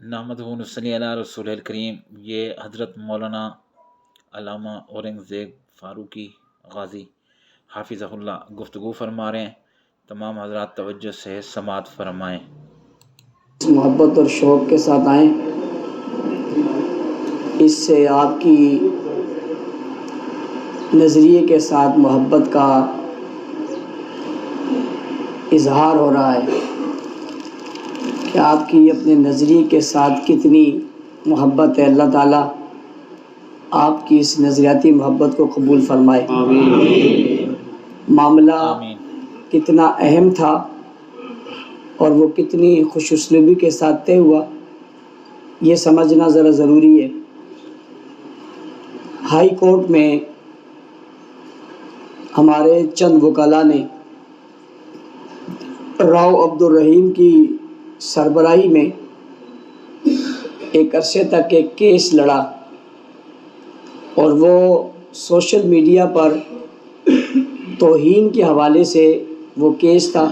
نحمدہ و نصلی علی رسول الکریم۔ یہ حضرت مولانا علامہ اورنگزیب فاروقی غازی حافظہ اللہ گفتگو فرما رہے ہیں۔ تمام حضرات توجہ سے سماعت فرمائیں۔ محبت اور شوق کے ساتھ آئیں، اس سے آپ کی نظریے کے ساتھ محبت کا اظہار ہو رہا ہے کہ آپ کی اپنے نظریے کے ساتھ کتنی محبت ہے۔ اللہ تعالیٰ آپ کی اس نظریاتی محبت کو قبول فرمائے۔ آمین۔ معاملہ آمین۔ کتنا اہم تھا اور وہ کتنی خوش اسلوبی کے ساتھ طے ہوا، یہ سمجھنا ذرا ضروری ہے۔ ہائی کورٹ میں ہمارے چند وکلاء نے راؤ عبدالرحیم کی سربراہی میں ایک عرصے تک ایک کیس لڑا، اور وہ سوشل میڈیا پر توہین کے حوالے سے وہ کیس تھا۔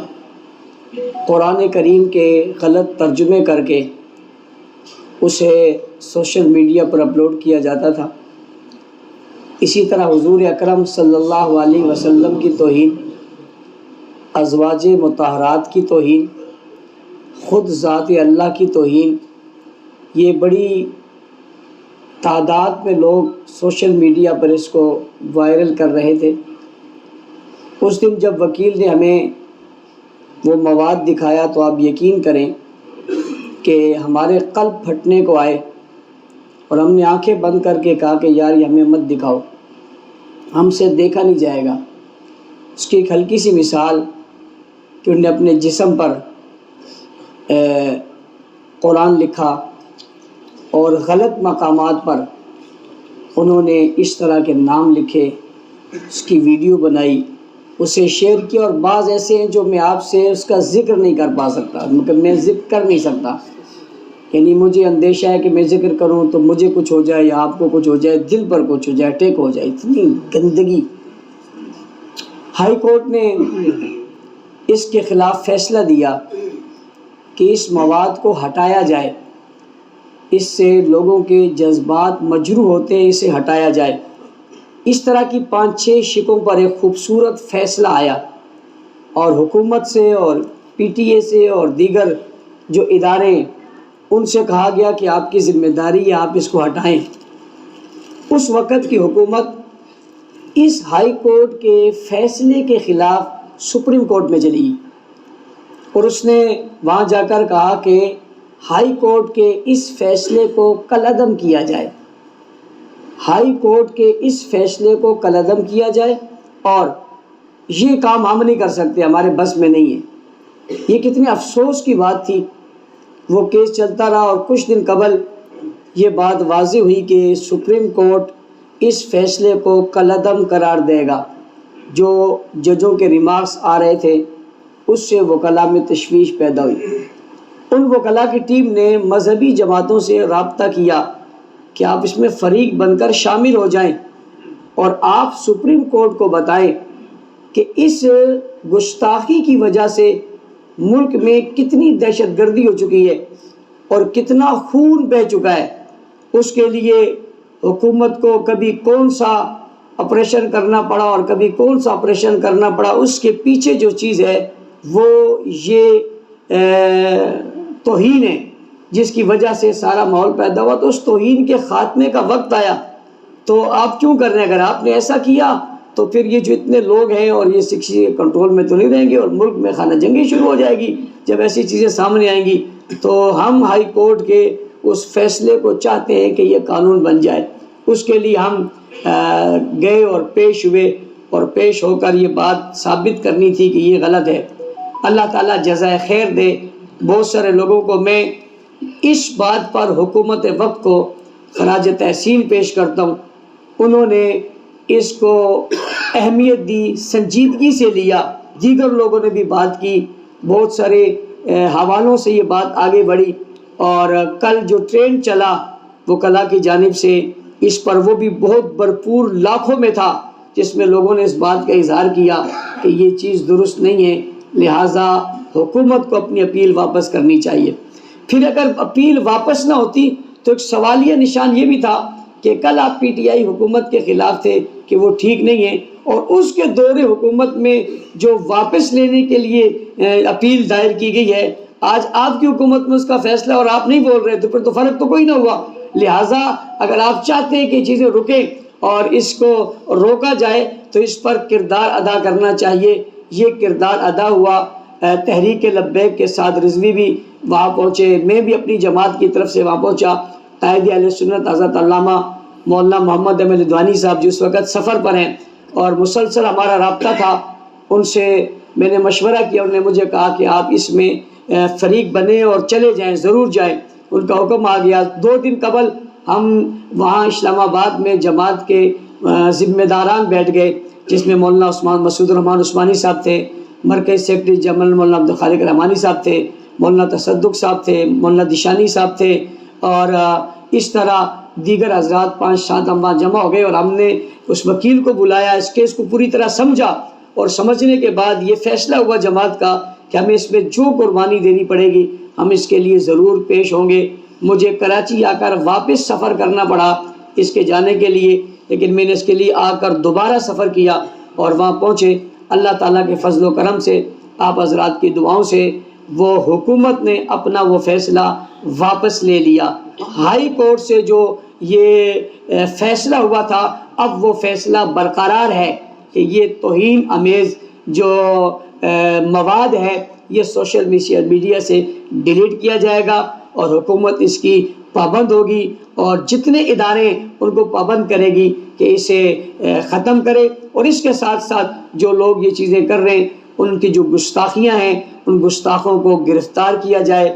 قرآن کریم کے غلط ترجمے کر کے اسے سوشل میڈیا پر اپلوڈ کیا جاتا تھا۔ اسی طرح حضور اکرم صلی اللہ علیہ وسلم کی توہین، ازواج مطہرات کی توہین، خود ذات اللہ کی توہین، یہ بڑی تعداد میں لوگ سوشل میڈیا پر اس کو وائرل کر رہے تھے۔ اس دن جب وکیل نے ہمیں وہ مواد دکھایا تو آپ یقین کریں کہ ہمارے قلب پھٹنے کو آئے، اور ہم نے آنکھیں بند کر کے کہا کہ یار یہ ہمیں مت دکھاؤ، ہم سے دیکھا نہیں جائے گا۔ اس کی ایک ہلکی سی مثال کہ انہوں نے اپنے جسم پر قرآن لکھا اور غلط مقامات پر انہوں نے اس طرح کے نام لکھے، اس کی ویڈیو بنائی، اسے شیئر کیا، اور بعض ایسے ہیں جو میں آپ سے اس کا ذکر نہیں کر پا سکتا، میں ذکر کر نہیں سکتا، یعنی مجھے اندیشہ ہے کہ میں ذکر کروں تو مجھے کچھ ہو جائے یا آپ کو کچھ ہو جائے، دل پر کچھ ہو جائے، اٹیک ہو جائے، اتنی گندگی۔ ہائی کورٹ نے اس کے خلاف فیصلہ دیا کہ اس مواد کو ہٹایا جائے، اس سے لوگوں کے جذبات مجروح ہوتے ہیں، اسے ہٹایا جائے۔ اس طرح کی 5-6 شکوں پر ایک خوبصورت فیصلہ آیا، اور حکومت سے اور پی ٹی اے سے اور دیگر جو ادارے ہیں ان سے کہا گیا کہ آپ کی ذمہ داری ہے، آپ اس کو ہٹائیں۔ اس وقت کی حکومت اس ہائی کورٹ کے فیصلے کے خلاف سپریم کورٹ میں چلی گئی، اور اس نے وہاں جا کر کہا کہ ہائی کورٹ کے اس فیصلے کو کالعدم کیا جائے، ہائی کورٹ کے اس فیصلے کو کالعدم کیا جائے، اور یہ کام ہم نہیں کر سکتے، ہمارے بس میں نہیں ہے۔ یہ کتنے افسوس کی بات تھی۔ وہ کیس چلتا رہا، اور کچھ دن قبل یہ بات واضح ہوئی کہ سپریم کورٹ اس فیصلے کو کالعدم قرار دے گا۔ جو ججوں کے ریمارکس آ رہے تھے اس سے وکلاء میں تشویش پیدا ہوئی۔ ان وکلاء کی ٹیم نے مذہبی جماعتوں سے رابطہ کیا کہ آپ اس میں فریق بن کر شامل ہو جائیں، اور آپ سپریم کورٹ کو بتائیں کہ اس گستاخی کی وجہ سے ملک میں کتنی دہشت گردی ہو چکی ہے اور کتنا خون بہہ چکا ہے۔ اس کے لیے حکومت کو کبھی کون سا آپریشن کرنا پڑا اور کبھی کون سا آپریشن کرنا پڑا، اس کے پیچھے جو چیز ہے وہ یہ توہین ہے، جس کی وجہ سے سارا ماحول پیدا ہوا۔ تو اس توہین کے خاتمے کا وقت آیا، تو آپ کیوں کر رہے ہیں؟ اگر آپ نے ایسا کیا تو پھر یہ جو اتنے لوگ ہیں اور یہ کسی کنٹرول میں تو نہیں رہیں گے، اور ملک میں خانہ جنگی شروع ہو جائے گی جب ایسی چیزیں سامنے آئیں گی۔ تو ہم ہائی کورٹ کے اس فیصلے کو چاہتے ہیں کہ یہ قانون بن جائے۔ اس کے لیے ہم گئے اور پیش ہوئے، اور پیش ہو کر یہ بات ثابت کرنی تھی کہ یہ غلط ہے۔ اللہ تعالیٰ جزائے خیر دے۔ بہت سارے لوگوں کو میں اس بات پر حکومت وقت کو خراج تحسین پیش کرتا ہوں، انہوں نے اس کو اہمیت دی، سنجیدگی سے لیا۔ دیگر لوگوں نے بھی بات کی، بہت سارے حوالوں سے یہ بات آگے بڑھی، اور کل جو ٹرینڈ چلا وکلاء کی جانب سے اس پر، وہ بھی بہت بھرپور لاکھوں میں تھا، جس میں لوگوں نے اس بات کا اظہار کیا کہ یہ چیز درست نہیں ہے، لہٰذا حکومت کو اپنی اپیل واپس کرنی چاہیے۔ پھر اگر اپیل واپس نہ ہوتی تو ایک سوالیہ نشان یہ بھی تھا کہ کل آپ پی ٹی آئی حکومت کے خلاف تھے کہ وہ ٹھیک نہیں ہے، اور اس کے دور حکومت میں جو واپس لینے کے لیے اپیل دائر کی گئی ہے، آج آپ کی حکومت میں اس کا فیصلہ اور آپ نہیں بول رہے، تو پھر تو فرق تو کوئی نہ ہوا۔ لہٰذا اگر آپ چاہتے ہیں کہ یہ چیزیں رکیں اور اس کو روکا جائے تو اس پر کردار ادا کرنا چاہیے۔ یہ کردار ادا ہوا۔ تحریک لبیک کے ساتھ رضوی بھی وہاں پہنچے، میں بھی اپنی جماعت کی طرف سے وہاں پہنچا۔ قائد اہل سنت حضرت علامہ مولانا محمد احمد ادوانی صاحب جو اس وقت سفر پر ہیں اور مسلسل ہمارا رابطہ تھا، ان سے میں نے مشورہ کیا، انہوں نے مجھے کہا کہ آپ اس میں فریق بنیں اور چلے جائیں، ضرور جائیں۔ ان کا حکم آ گیا۔ 2 دن قبل ہم وہاں اسلام آباد میں جماعت کے ذمہ داران بیٹھ گئے، جس میں مولانا مسعود الرحمان عثمانی صاحب تھے، مرکز سیکرٹری جنرل مولانا عبدالخالق رحمانی صاحب تھے، مولانا تصدق صاحب تھے، مولانا دشانی صاحب تھے، اور اس طرح دیگر حضرات 5-7 ہم وہاں جمع ہو گئے، اور ہم نے اس وکیل کو بلایا، اس کیس کو پوری طرح سمجھا، اور سمجھنے کے بعد یہ فیصلہ ہوا جماعت کا کہ ہمیں اس میں جو قربانی دینی پڑے گی ہم اس کے لیے ضرور پیش ہوں گے۔ مجھے کراچی آ کر واپس سفر کرنا پڑا اس کے جانے کے لیے، لیکن میں نے اس کے لیے آ کر دوبارہ سفر کیا اور وہاں پہنچے۔ اللہ تعالیٰ کے فضل و کرم سے، آپ حضرات کی دعاؤں سے، وہ حکومت نے اپنا وہ فیصلہ واپس لے لیا۔ ہائی کورٹ سے جو یہ فیصلہ ہوا تھا، اب وہ فیصلہ برقرار ہے کہ یہ توہین امیز جو مواد ہے یہ سوشل میڈیا سے ڈیلیٹ کیا جائے گا، اور حکومت اس کی پابند ہوگی، اور جتنے ادارے ان کو پابند کرے گی کہ اسے ختم کرے، اور اس کے ساتھ ساتھ جو لوگ یہ چیزیں کر رہے ہیں ان کی جو گستاخیاں ہیں ان گستاخوں کو گرفتار کیا جائے،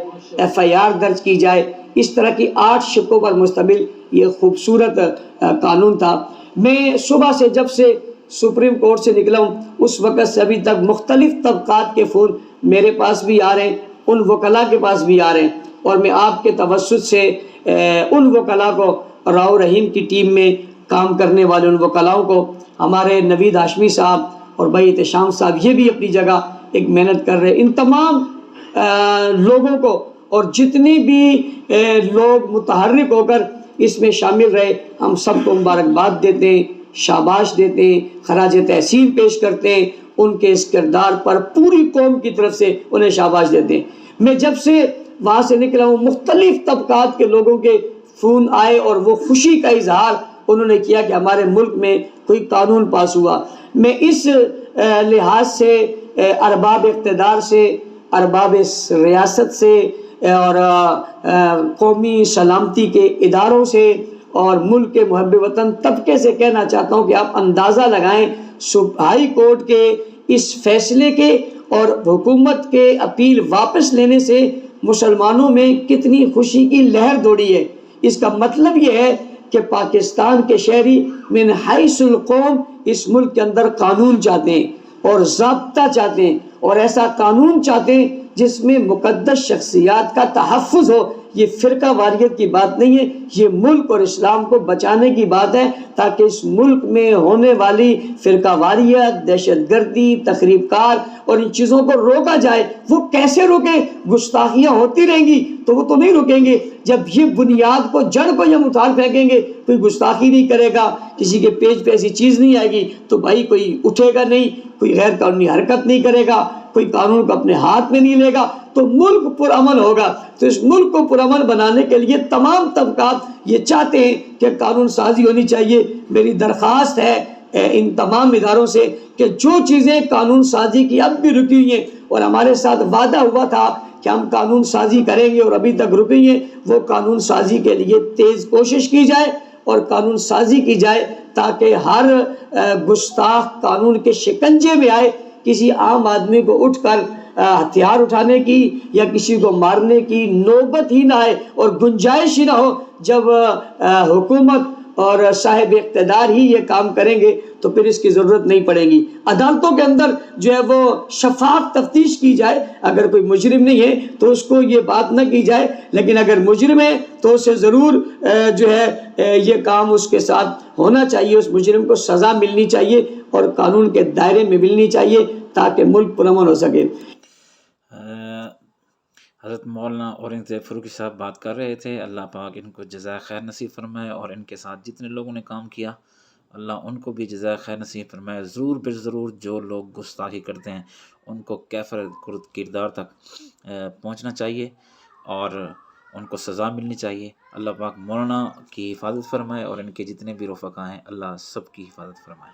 FIR درج کی جائے۔ اس طرح کی 8 شقوں پر مشتمل یہ خوبصورت قانون تھا۔ میں صبح سے جب سے سپریم کورٹ سے نکلا ہوں اس وقت سے ابھی تک مختلف طبقات کے فون میرے پاس بھی آ رہے ہیں، ان وکلاء کے پاس بھی آ رہے ہیں، اور میں آپ کے توسط سے ان وکلاء کو، راؤ رحیم کی ٹیم میں کام کرنے والے ان وکلاؤں کو، ہمارے نوید ہاشمی صاحب اور بھائی احتشام صاحب، یہ بھی اپنی جگہ ایک محنت کر رہے ہیں، ان تمام لوگوں کو اور جتنی بھی لوگ متحرک ہو کر اس میں شامل رہے، ہم سب کو مبارکباد دیتے ہیں، شاباش دیتے ہیں، خراج تحسین پیش کرتے ہیں، ان کے اس کردار پر پوری قوم کی طرف سے انہیں شاباش دیتے ہیں۔ میں جب سے وہاں سے نکلا ہوں مختلف طبقات کے لوگوں کے فون آئے اور وہ خوشی کا اظہار انہوں نے کیا کہ ہمارے ملک میں کوئی قانون پاس ہوا۔ میں اس لحاظ سے ارباب اقتدار سے، ارباب ریاست سے، اور قومی سلامتی کے اداروں سے اور ملک کے محب وطن طبقے سے کہنا چاہتا ہوں کہ آپ اندازہ لگائیں ہائی کورٹ کے اس فیصلے کے اور حکومت کے اپیل واپس لینے سے مسلمانوں میں کتنی خوشی کی لہر دوڑی ہے۔ اس کا مطلب یہ ہے کہ پاکستان کے شہری من حیث القوم اس ملک کے اندر قانون چاہتے ہیں اور ضابطہ چاہتے ہیں، اور ایسا قانون چاہتے ہیں جس میں مقدس شخصیات کا تحفظ ہو۔ یہ فرقہ واریت کی بات نہیں ہے، یہ ملک اور اسلام کو بچانے کی بات ہے، تاکہ اس ملک میں ہونے والی فرقہ واریت، دہشت گردی، تخریب کار اور ان چیزوں کو روکا جائے۔ وہ کیسے روکیں؟ گستاخیاں ہوتی رہیں گی تو وہ تو نہیں رکیں گے۔ جب یہ بنیاد کو، جڑ کو ہم اتار پھینکیں گے، کوئی گستاخی نہیں کرے گا، کسی کے پیج پہ ایسی چیز نہیں آئے گی، تو بھائی کوئی اٹھے گا نہیں، کوئی غیر قانونی حرکت نہیں کرے گا، کوئی قانون کو اپنے ہاتھ میں نہیں لے گا، تو ملک پرامن ہوگا۔ تو اس ملک کو پرامن بنانے کے لیے تمام طبقات یہ چاہتے ہیں کہ قانون سازی ہونی چاہیے۔ میری درخواست ہے ان تمام اداروں سے کہ جو چیزیں قانون سازی کی اب بھی رکی ہوئی ہیں اور ہمارے ساتھ وعدہ ہوا تھا کہ ہم قانون سازی کریں گے اور ابھی تک رکی ہیں، وہ قانون سازی کے لیے تیز کوشش کی جائے اور قانون سازی کی جائے، تاکہ ہر گستاخ قانون کے شکنجے میں آئے، کسی عام آدمی کو اٹھ کر ہتھیار اٹھانے کی یا کسی کو مارنے کی نوبت ہی نہ آئے اور گنجائش ہی نہ ہو۔ جب حکومت اور صاحب اقتدار ہی یہ کام کریں گے تو پھر اس کی ضرورت نہیں پڑے گی۔ عدالتوں کے اندر جو ہے وہ شفاف تفتیش کی جائے، اگر کوئی مجرم نہیں ہے تو اس کو یہ بات نہ کی جائے، لیکن اگر مجرم ہے تو اسے ضرور جو ہے یہ کام اس کے ساتھ ہونا چاہیے، اس مجرم کو سزا ملنی چاہیے اور قانون کے دائرے میں ملنی چاہیے تاکہ ملک پرامن ہو سکے۔ حضرت مولانا اورنگ زیب فاروقی صاحب بات کر رہے تھے، اللہ پاک ان کو جزائے خیر نصیب فرمائے، اور ان کے ساتھ جتنے لوگوں نے کام کیا اللہ ان کو بھی جزائے خیر نصیب فرمائے۔ ضرور بالضرور جو لوگ گستاخی کرتے ہیں ان کو کیفر کردار تک پہنچنا چاہیے اور ان کو سزا ملنی چاہیے۔ اللہ پاک مولانا کی حفاظت فرمائے اور ان کے جتنے بھی رفقا ہیں اللہ سب کی حفاظت فرمائے۔